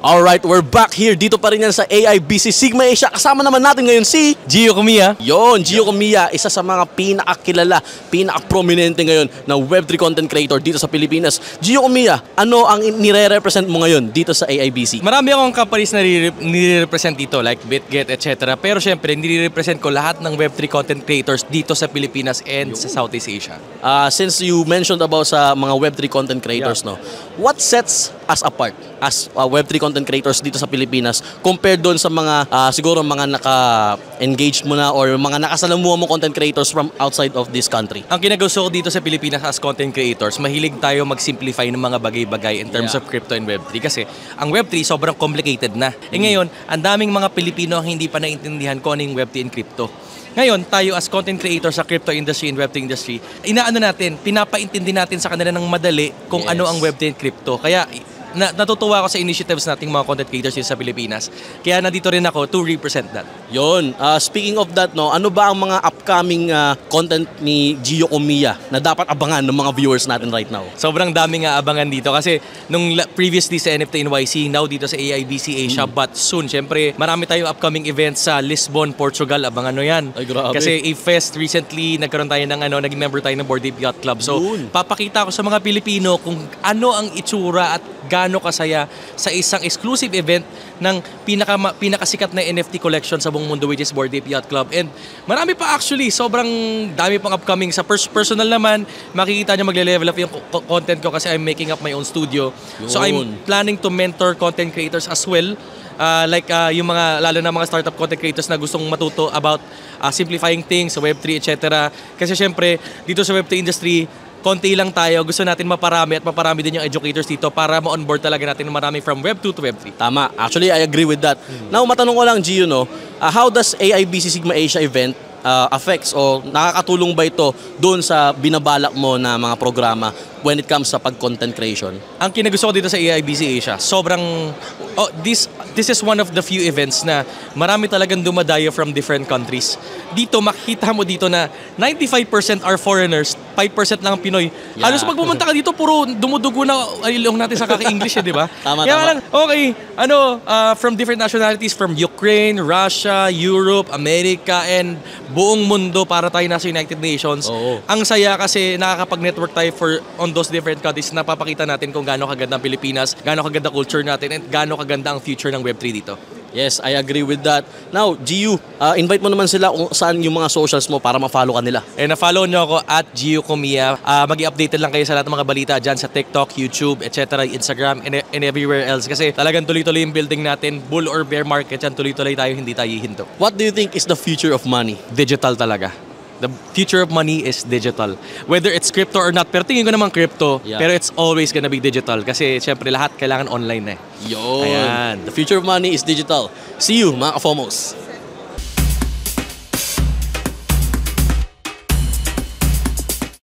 Alright, we're back here. Dito pa rin yan sa AIBC Sigma Asia. Kasama naman natin ngayon si Gio Comiya. Yon, Gio Comiya, isa sa mga pinakakilala, pinaka-prominente ngayon na Web3 content creator dito sa Pilipinas. Gio Comiya, ano ang nire-represent mo ngayon dito sa AIBC? Marami akong companies na nire-represent dito like BitGet, etc. Pero syempre, nire-represent ko lahat ng Web3 content creators dito sa Pilipinas and sa Southeast Asia. Since you mentioned about sa mga Web3 content creators, no, what sets us apart as Web3 content creators dito sa Pilipinas compared doon sa mga siguro mga naka-engage mo na or mga nakasalamuha mo content creators from outside of this country? Ang kinagawso ko dito sa Pilipinas as content creators, mahilig tayo mag-simplify ng mga bagay-bagay in terms of crypto and Web3 kasi ang Web3 sobrang complicated na. Ngayon, ang daming mga Pilipino ang hindi pa naintindihan kung ano yung Web3 and crypto. Ngayon, tayo as content creators sa crypto industry and Web3 industry, pinapaintindi natin sa kanila ng madali kung ano ang Web3 and crypto. Kaya natutuwa ako sa initiatives nating mga content creators dito sa Pilipinas. Kaya nandito rin ako to represent that. Yon. Speaking of that, no, ano ba ang mga upcoming content ni Gio Comiya na dapat abangan ng mga viewers natin right now? Sobrang daming abangan dito kasi nung previously sa NFT NYC, now dito sa AIBC Asia, but soon, syempre, marami tayong upcoming events sa Lisbon, Portugal. Abangan nyo yan. Ay, grabe. Kasi A-Fest recently, nagkaroon tayo ng naging member tayo ng Bored Ape Yacht Club. So, papakita ko sa mga Pilipino kung ano ang itsura at gaano kasaya sa isang exclusive event ng pinakasikat na NFT collection sa buong mundo, which is Bored Ape Yacht Club. And marami pa actually, sobrang dami pang upcoming. Sa personal naman, makikita nyo magle-level up yung content ko kasi I'm making up my own studio. So I'm planning to mentor content creators as well. Yung mga, lalo na mga startup content creators na gustong matuto about simplifying things sa Web3, etc. Kasi syempre, dito sa Web3 industry, konti lang tayo. Gusto natin maparami at maparami din yung educators dito para ma-onboard talaga natin marami from Web 2 to Web 3. Tama. Actually, I agree with that. Now, matanong ko lang, Gio, no, how does AIBC Sigma Asia event affects o nakakatulong ba ito doon sa binabalak mo na mga programa when it comes sa pag-content creation? Ang kinagusto ko dito sa AIBC Asia, this is one of the few events na marami talagang dumadayo from different countries. Dito, makikita mo dito na 95% are foreigners, 5% lang ang Pinoy. Halos pag pumunta ka dito, puro dumudugo na ilong natin sa kaka-English, di ba? Tama. Lang, okay, from different nationalities, from Ukraine, Russia, Europe, America, and buong mundo para tayo nasa United Nations. Ang saya kasi nakakapag-network tayo on those different countries, napapakita natin kung gaano kaganda ang Pilipinas, gaano kaganda culture natin, and gaano kaganda ang future ng Web3 dito. Yes, I agree with that. Now, Gio, invite mo naman sila kung saan yung mga socials mo para ma-follow ka nila. Na-follow nyo ako at Gio Comiya. Mag-i-updated lang kayo sa lahat ng mga balita dyan sa TikTok, YouTube, etc., Instagram, and everywhere else. Kasi talagang tuloy-tuloy yung building natin. Bull or bear market yan, tuloy-tuloy tayo, hindi tayo hihinto. What do you think is the future of money? Digital talaga. The future of money is digital. Whether it's crypto or not, pero tingin ko naman crypto, pero it's always gonna be digital. Kasi syempre lahat kailangan online eh. Yun. Ayan. The future of money is digital. See you, mga ka-FOMOs.